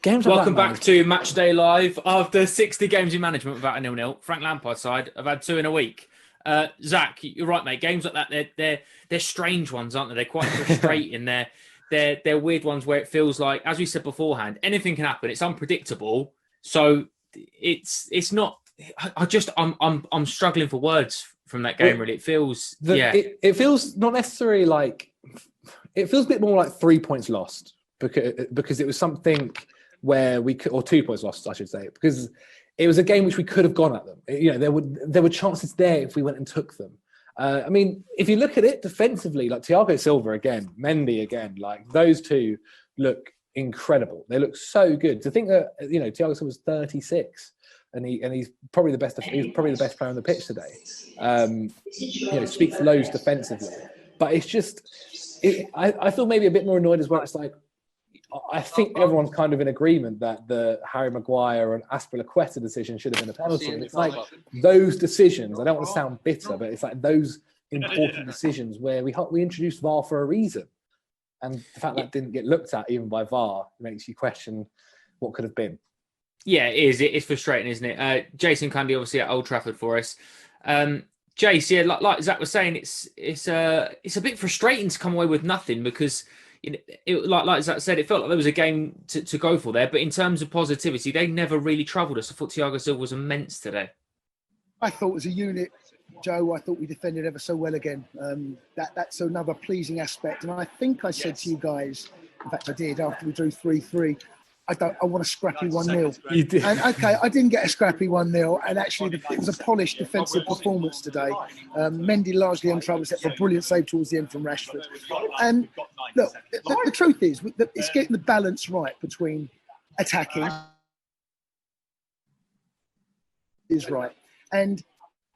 Games like Welcome that, back to Matchday Live. After 60 games in management without a 0-0, Frank Lampard's side have had 2 in a week. Zach, you're right, mate. Games like that, they're strange ones, aren't they? They're quite frustrating. They're weird ones where it feels like, as we said beforehand, anything can happen. It's unpredictable. So it's not. I'm struggling for words from that game. Really, it feels It feels not necessarily like, it feels a bit more like 3 points lost because it was something where we could, or 2 points lost, I should say, because it was a game which we could have gone at them. There were chances there if we went and took them. I mean, if you look at it defensively, like Thiago Silva again, Mendy again, like those two look incredible. They look so good. To think that Thiago Silva's 36 and he's probably the best. He's probably the best player on the pitch today. Speaks loads defensively, but it's just. I feel maybe a bit more annoyed as well. It's like, I think everyone's kind of in agreement that the Harry Maguire and Aspilicueta decision should have been a penalty. And it's like those decisions, I don't want to sound bitter, but it's like those important decisions where we introduced VAR for a reason. And the fact that didn't get looked at even by VAR makes you question what could have been. Yeah, it is. It's frustrating, isn't it? Jason Cundy, obviously, at Old Trafford for us. Jace, yeah, like Zach was saying, it's a bit frustrating to come away with nothing because, like Zach said, it felt like there was a game to go for there. But in terms of positivity, they never really troubled us. I thought Thiago Silva was immense today. I thought as a unit, Joe, I thought we defended ever so well again. That's another pleasing aspect. And I think I said to you guys, in fact I did, after we drew 3-3, I want a scrappy 1-0. You did. And okay, I didn't get a scrappy 1-0, and actually it was a polished defensive performance today. Mendy largely untroubled, except for a brilliant save towards the end from Rashford. And look, the truth is, it's getting the balance right between attacking is right. And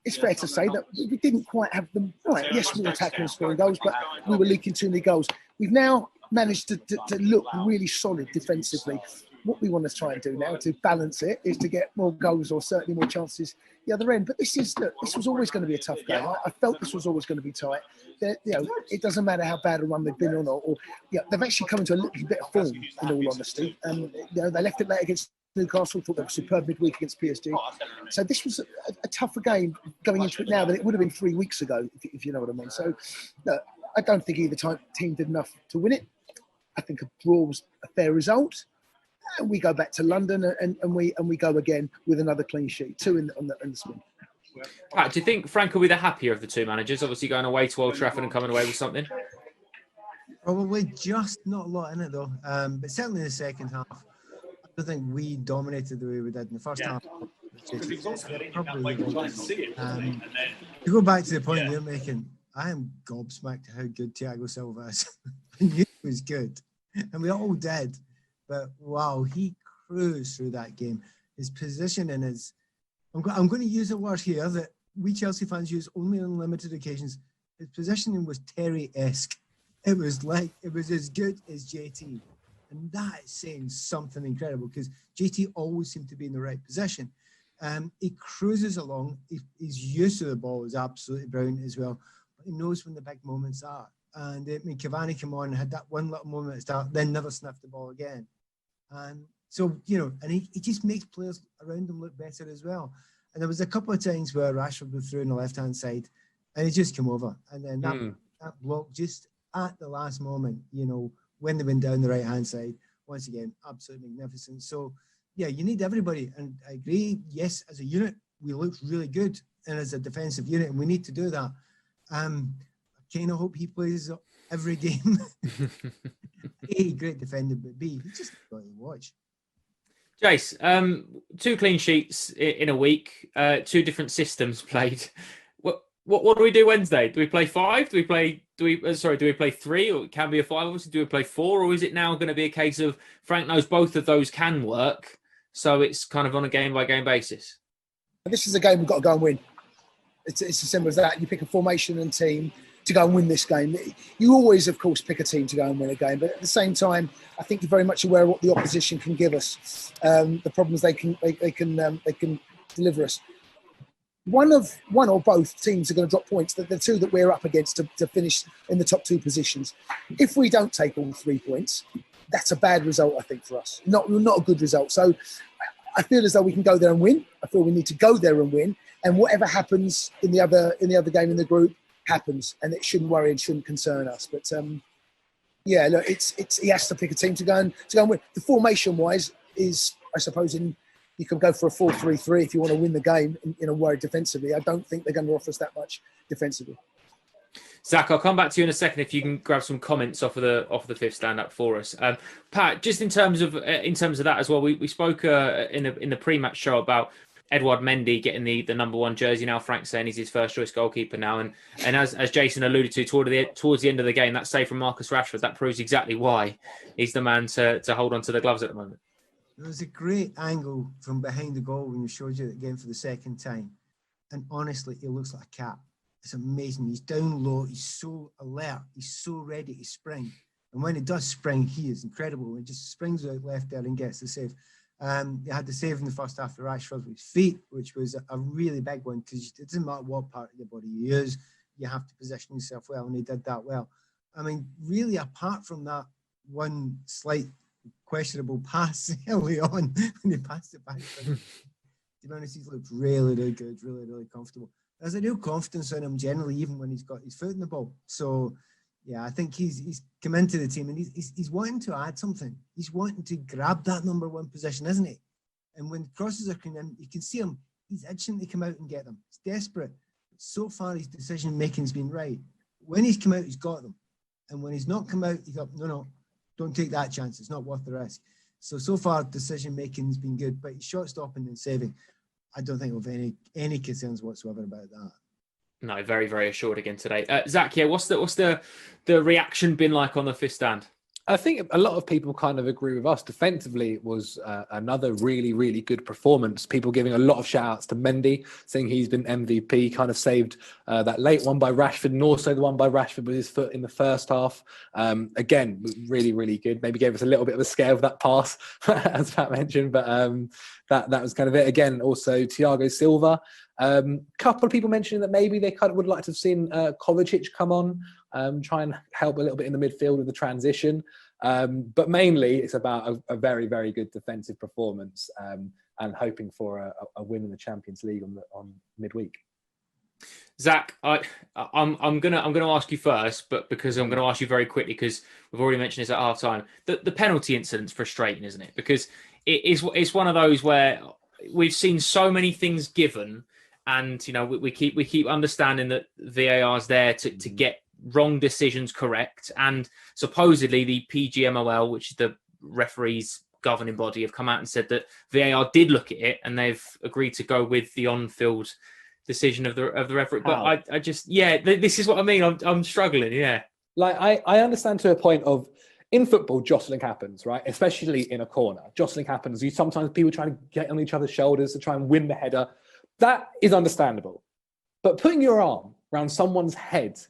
it's fair to say that we didn't quite have them right. Yes, we were attacking and scoring goals, but we were leaking too many goals. We've now managed to look really solid defensively. What we want to try and do now to balance it is to get more goals or certainly more chances the other end. But this was always going to be a tough game. I felt this was always going to be tight. It doesn't matter how bad a run they've been on, or they've actually come into a little bit of form, in all honesty. They left it late against Newcastle. Thought they were superb midweek against PSG. So this was a tougher game going into it now than it would have been 3 weeks ago, if you know what I mean. So I don't think either team did enough to win it. I think a draw was a fair result. And we go back to London and we go again with another clean sheet, 2 in the spin. Pat, do you think Frank will be the happier of the two managers? Obviously going away to Old Trafford and coming away with something. Probably just not a lot in it though. But certainly in the second half, I don't think we dominated the way we did in the first half. Probably to go back to the point you're making, I am gobsmacked how good Thiago Silva is. I knew he was good, and we all did. But wow, he cruised through that game. His positioning is, I'm going to use a word here that we Chelsea fans use only on limited occasions. His positioning was Terry-esque. It was as good as JT. And that is saying something incredible because JT always seemed to be in the right position. He cruises along. His use of the ball is absolutely brilliant as well. But he knows when the big moments are. And Cavani came on and had that one little moment at the start, then never sniffed the ball again. And so, and he just makes players around him look better as well. And there was a couple of times where Rashford was through on the left-hand side and he just came over. And then that block just at the last moment, when they went down the right-hand side, once again, absolutely magnificent. So, yeah, you need everybody. And I agree, yes, as a unit, we looked really good. And as a defensive unit, and we need to do that. I kind of hope he plays every game. A, great defender, but B, he just got to watch. Jace, 2 clean sheets in a week, 2 different systems played. What do we do Wednesday? Do we play 5? Do we play 3? Or it can be a 5? Obviously, do we play 4? Or is it now going to be a case of Frank knows both of those can work, so it's kind of on a game-by-game basis? This is a game we've got to go and win. It's as simple as that. You pick a formation and team to go and win this game. You always, of course, pick a team to go and win a game, but at the same time, I think you're very much aware of what the opposition can give us, the problems they can deliver us. One or both teams are going to drop points. The 2 that we're up against to finish in the top 2 positions. If we don't take all 3 points, that's a bad result, I think, for us. Not a good result. So I feel as though we can go there and win. I feel we need to go there and win. And whatever happens in the other game in the group happens, and it shouldn't worry and shouldn't concern us. But yeah, look, it's he has to pick a team to go and win. The formation wise is, I suppose, you can go for a 4-3-3 if you want to win the game in a way defensively. I don't think they're going to offer us that much defensively. Zach, I'll come back to you in a second if you can grab some comments off of the fifth stand-up for us. Pat, just in terms of that as well, we spoke in the pre-match show about Edouard Mendy getting the number 1 jersey now. Frank saying he's his first choice goalkeeper now, and as Jason alluded to towards the end of the game, that save from Marcus Rashford, that proves exactly why he's the man to hold on to the gloves at the moment. There was a great angle from behind the goal when we showed you the game for the second time, and honestly, he looks like a cat. It's amazing. He's down low. He's so alert. He's so ready to spring. And when he does spring, he is incredible. He just springs out left there and gets the save. He had the save in the first half of Rashford with his feet, which was a really big one because it doesn't matter what part of the body you use, you have to position yourself well, and he did that well. I mean, really, apart from that one slight questionable pass early on when he passed it back, to be honest, he's looked really, really good, really, really comfortable. There's a real confidence in him generally, even when he's got his foot in the ball. So, yeah, I think he's come into the team and he's wanting to add something. He's wanting to grab that number 1 position, isn't he? And when crosses are coming in, you can see him. He's itching to come out and get them. He's desperate. So far, his decision-making's been right. When he's come out, he's got them. And when he's not come out, he's got, no, don't take that chance. It's not worth the risk. So far, decision-making's been good, but he's shot-stopping and saving. I don't think we'll have any concerns whatsoever about that. No, very, very assured again today. Zach, yeah, what's the reaction been like on the fifth stand? I think a lot of people kind of agree with us. Defensively, it was another really, really good performance. People giving a lot of shout-outs to Mendy, saying he's been MVP, kind of saved that late one by Rashford, and also the one by Rashford with his foot in the first half. Again, really, really good. Maybe gave us a little bit of a scare of that pass, as Pat mentioned, but that was kind of it. Again, also Thiago Silva. Couple of people mentioning that maybe they kind of would like to have seen Kovacic come on, try and help a little bit in the midfield with the transition. But mainly it's about a very, very good defensive performance and hoping for a win in the Champions League on midweek. Zach, I'm gonna ask you first, but because I'm gonna ask you very quickly because we've already mentioned this at half time. The penalty incident's frustrating, isn't it? Because it's one of those where we've seen so many things given. And, we keep understanding that VAR is there to get wrong decisions correct. And supposedly the PGMOL, which is the referees governing body, have come out and said that VAR did look at it and they've agreed to go with the on-field decision of the referee. But I just, this is what I mean. I'm struggling, yeah. Like, I understand to a point of, in football, jostling happens, right? Especially in a corner. Jostling happens. Sometimes people try to get on each other's shoulders to try and win the header. That is understandable. But putting your arm around someone's head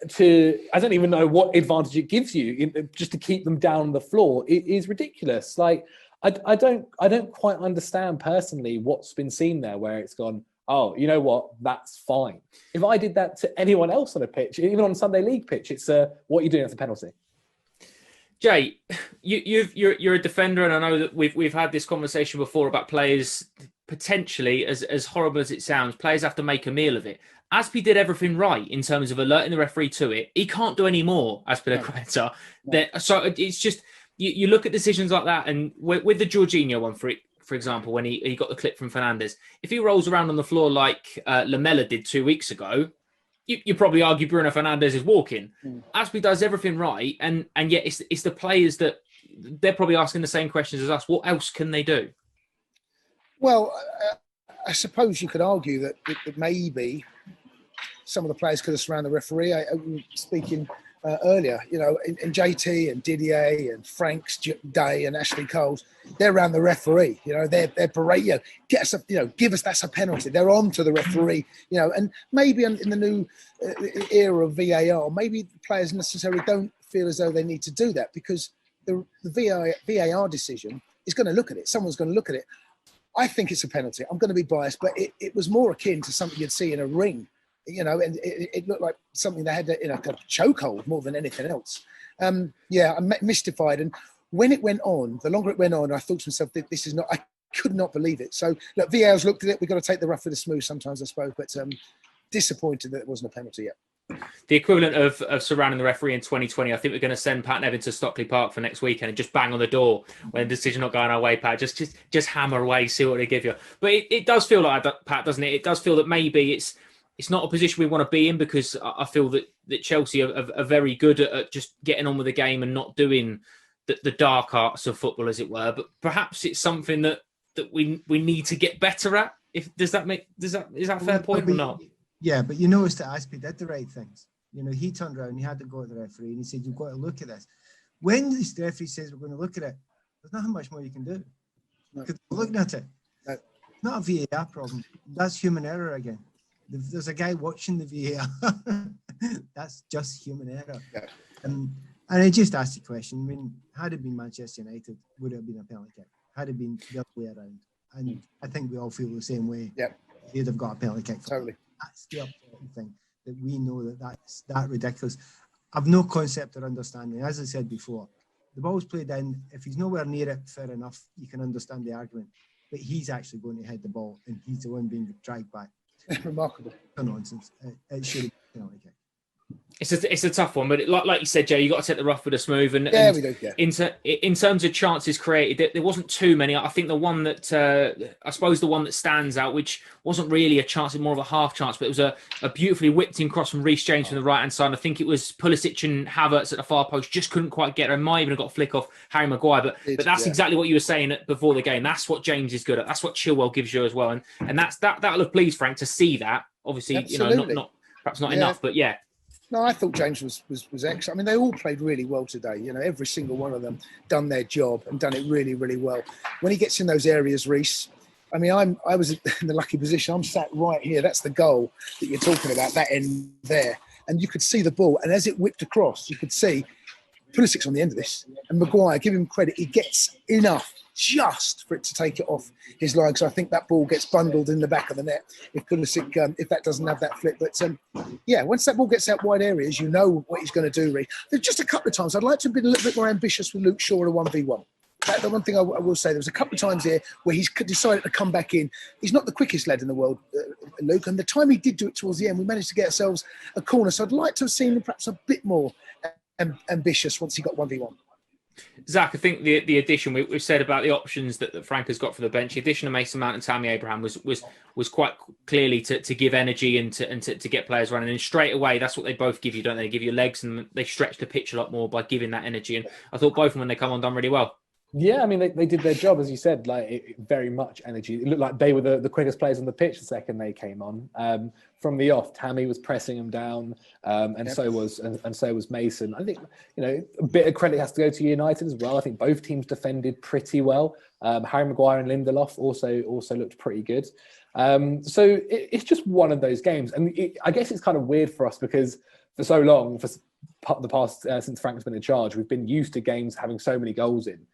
to I don't even know what advantage it gives you just to keep them down on the floor is ridiculous. Like, I don't quite understand personally what's been seen there where it's gone, oh, you know what, that's fine. If I did that to anyone else on a pitch, even on a Sunday League pitch, it's what are you doing as a penalty? Jay, you're a defender, and I know that we've had this conversation before about players potentially, as horrible as it sounds, players have to make a meal of it. Azpi did everything right in terms of alerting the referee to it. He can't do any more, Azpilicueta. No. So it's just, you look at decisions like that, and with the Jorginho one, for example, when he got the clip from Fernandes, if he rolls around on the floor like Lamela did 2 weeks ago, you probably argue Bruno Fernandes is walking. Azpi does everything right, and yet it's the players that they're probably asking the same questions as us. What else can they do? Well, I suppose you could argue that maybe some of the players could have surrounded the referee. I was speaking earlier, and JT and Didier and Frank's Day and Ashley Cole's, they're around the referee. They're berating, get us, give us that's a penalty. They're on to the referee, and maybe in the new era of VAR, maybe players necessarily don't feel as though they need to do that because the VAR decision is going to look at it. Someone's going to look at it. I think it's a penalty. I'm going to be biased, but it was more akin to something you'd see in a ring, and it looked like something they had in a chokehold more than anything else. I'm mystified. And when it went on, the longer it went on, I thought to myself, this is not, I could not believe it. So look, VAR's looked at it. We've got to take the rough with the smooth sometimes, I suppose, but disappointed that it wasn't a penalty yet. The equivalent of surrounding the referee in 2020, I think we're going to send Pat Nevin to Stockley Park for next weekend and just bang on the door when the decision not going our way, Pat. Just hammer away, see what they give you. But it does feel like that, Pat, doesn't it? It does feel that maybe it's not a position we want to be in, because I feel that Chelsea are very good at just getting on with the game and not doing the dark arts of football, as it were. But perhaps it's something that we need to get better at. Is that a fair point or not? Yeah, but you noticed that Aspie did the right things. He turned around, he had to go to the referee, and he said, "You've got to look at this." When the referee says we're going to look at it, there's not much more you can do. Because we're looking at it. It's not a VAR problem. That's human error again. There's a guy watching the VAR. That's just human error. Yeah. And I just asked the question. I mean, had it been Manchester United, would it have been a penalty kick? Had it been the other way around? And I think we all feel the same way. Yeah. They'd have got a penalty kick. Totally. That's the upsetting thing, that we know that's that ridiculous. I've no concept or understanding. As I said before, the ball's played in. If he's nowhere near it, fair enough. You can understand the argument. But he's actually going to head the ball, and he's the one being dragged back. Remarkable. Nonsense. It should have been a penalty kick. It's a tough one, but like you said, Jay, you got to take the rough with the smooth. And we do. Yeah. In terms of chances created, there wasn't too many. I think the one that I suppose the one that stands out, which wasn't really a chance, it's more of a half chance, but it was a beautifully whipped in cross from Reece James from the right hand side. And I think it was Pulisic and Havertz at the far post, just couldn't quite get her. Might even have got a flick off Harry Maguire, but that's exactly what you were saying before the game. That's what James is good at. That's what Chilwell gives you as well, and that'll have pleased Frank to see that. Obviously, Absolutely. not perhaps not enough, but yeah. No, I thought James was excellent. I mean, they all played really well today. Every single one of them done their job and done it really, really well. When he gets in those areas, Reece, I mean, I was in the lucky position. I'm sat right here. That's the goal that you're talking about, that end there. And you could see the ball. And as it whipped across, you could see Pulisic's on the end of this. And Maguire, give him credit, he gets enough just for it to take it off his line. So I think that ball gets bundled in the back of the net if Pulisic, if that doesn't have that flip. But once that ball gets out wide areas, you know what he's going to do, Reece. There's just a couple of times I'd like to have been a little bit more ambitious with Luke Shaw in a 1v1. That's the one thing I will say. There was a couple of times here where he's decided to come back in. He's not the quickest lad in the world, Luke. And the time he did do it towards the end, we managed to get ourselves a corner. So I'd like to have seen him perhaps a bit more ambitious once he got 1v1. Zach, I think the addition we've said about the options that Frank has got for the bench, the addition of Mason Mount and Tammy Abraham was quite clearly to give energy and to get players running. And straight away, that's what they both give you, don't they? They give you legs and they stretch the pitch a lot more by giving that energy. And I thought both of them, when they come on, done really well. Yeah, I mean, they did their job, as you said, very much energy. It looked like they were the quickest players on the pitch the second they came on. From the off, Tammy was pressing them down, so was Mason. I think, a bit of credit has to go to United as well. I think both teams defended pretty well. Harry Maguire and Lindelof also looked pretty good. So it's just one of those games. And I guess it's kind of weird for us because for so long, for the past since Frank's been in charge, we've been used to games having so many goals in.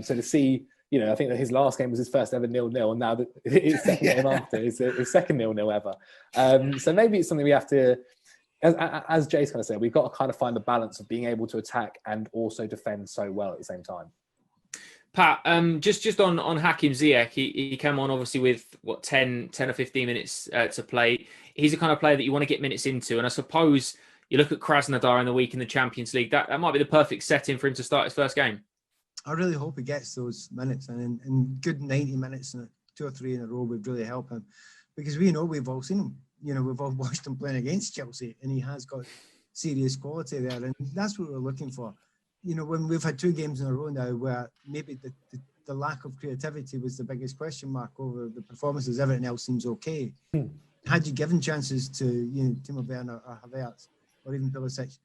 So to see, I think that his last game was his first ever 0-0, and now that his second game after is his second 0-0 ever. So maybe it's something we have to, as Jay's kind of said, we've got to kind of find the balance of being able to attack and also defend so well at the same time. Pat, just on Hakim Ziyech, he came on obviously with 10 or 15 minutes to play. He's the kind of player that you want to get minutes into, and I suppose you look at Krasnodar in the week in the Champions League, that might be the perfect setting for him to start his first game. I really hope he gets those minutes, and in good 90 minutes and 2 or 3 in a row would really help him, because we've all seen him. We've all watched him playing against Chelsea, and he has got serious quality there, and that's what we're looking for. When we've had 2 games in a row now where maybe the lack of creativity was the biggest question mark over the performances, everything else seems okay. Had you given chances to Timo Werner or Havertz or even Pulisic,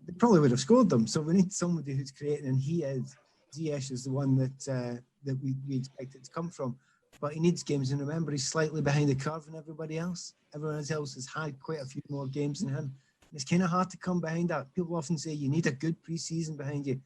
they probably would have scored them. So we need somebody who's creating, and he is. Ziyech is the one that we expect it to come from. But he needs games, and remember, he's slightly behind the curve than everybody else. Everyone else has had quite a few more games than him. It's kind of hard to come behind that. People often say you need a good pre-season behind you.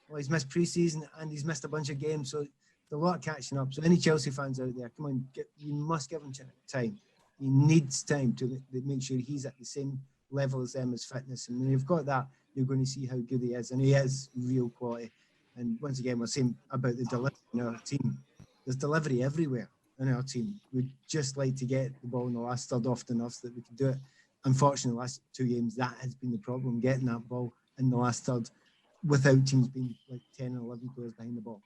Well, he's missed pre-season and he's missed a bunch of games, so there's a lot catching up. So any Chelsea fans out there, come on, you must give him time. He needs time to make sure he's at the same level as them as fitness. And when you've got that, you're going to see how good he is. And he is real quality. And once again, we're saying about the delivery in our team. There's delivery everywhere in our team. We'd just like to get the ball in the last third often enough that we can do it. Unfortunately, the last 2 games, that has been the problem, getting that ball in the last third without teams being like 10 and 11 players behind the ball.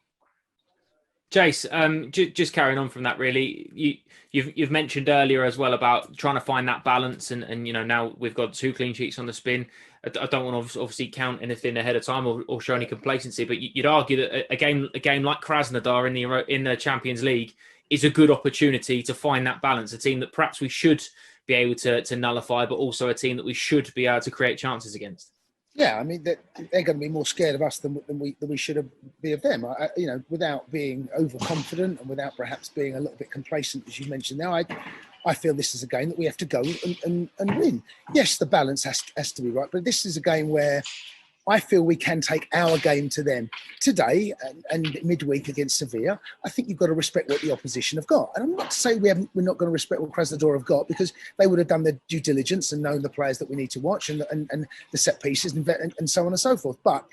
Jace, just carrying on from that, really, you've mentioned earlier as well about trying to find that balance, and now we've got 2 clean sheets on the spin. I don't want to obviously count anything ahead of time or show any complacency, but you'd argue that a game like Krasnodar in the Champions League is a good opportunity to find that balance. A team that perhaps we should be able to nullify, but also a team that we should be able to create chances against. Yeah, I mean, they're going to be more scared of us than we should be of them. Without being overconfident and without perhaps being a little bit complacent, as you mentioned now, I feel this is a game that we have to go and win. Yes, the balance has to be right, but this is a game where I feel we can take our game to them. Today and midweek against Sevilla, I think you've got to respect what the opposition have got. And I'm not to say we're not going to respect what Krasnodar have got, because they would have done their due diligence and known the players that we need to watch and the set pieces and so on and so forth. But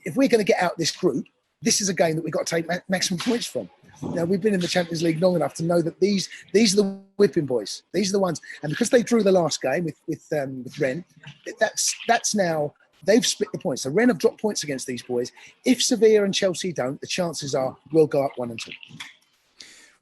if we're going to get out this group, this is a game that we've got to take maximum points from. Now, we've been in the Champions League long enough to know that these are the whipping boys. These are the ones. And because they drew the last game with Rennes, that's now... They've split the points. So Rennes have dropped points against these boys. If Sevilla and Chelsea don't, the chances are we'll go up 1 and 2.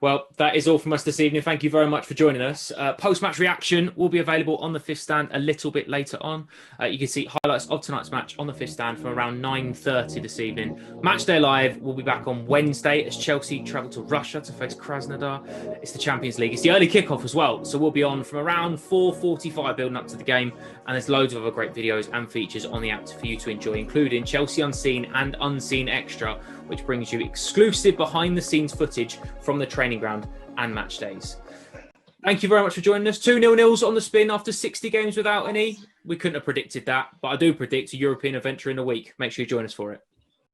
Well, that is all from us this evening. Thank you very much for joining us. Post-match reaction will be available on the Fifth Stand a little bit later on. You can see highlights of tonight's match on the Fifth Stand from around 9:30 this evening. Matchday Live will be back on Wednesday as Chelsea travel to Russia to face Krasnodar. It's the Champions League. It's the early kickoff as well, so we'll be on from around 4:45 building up to the game. And there's loads of other great videos and features on the app for you to enjoy, including Chelsea Unseen and Unseen Extra, which brings you exclusive behind-the-scenes footage from the training ground and match days. Thank you very much for joining us. 2-0 on the spin after 60 games without any. We couldn't have predicted that, but I do predict a European adventure in a week. Make sure you join us for it.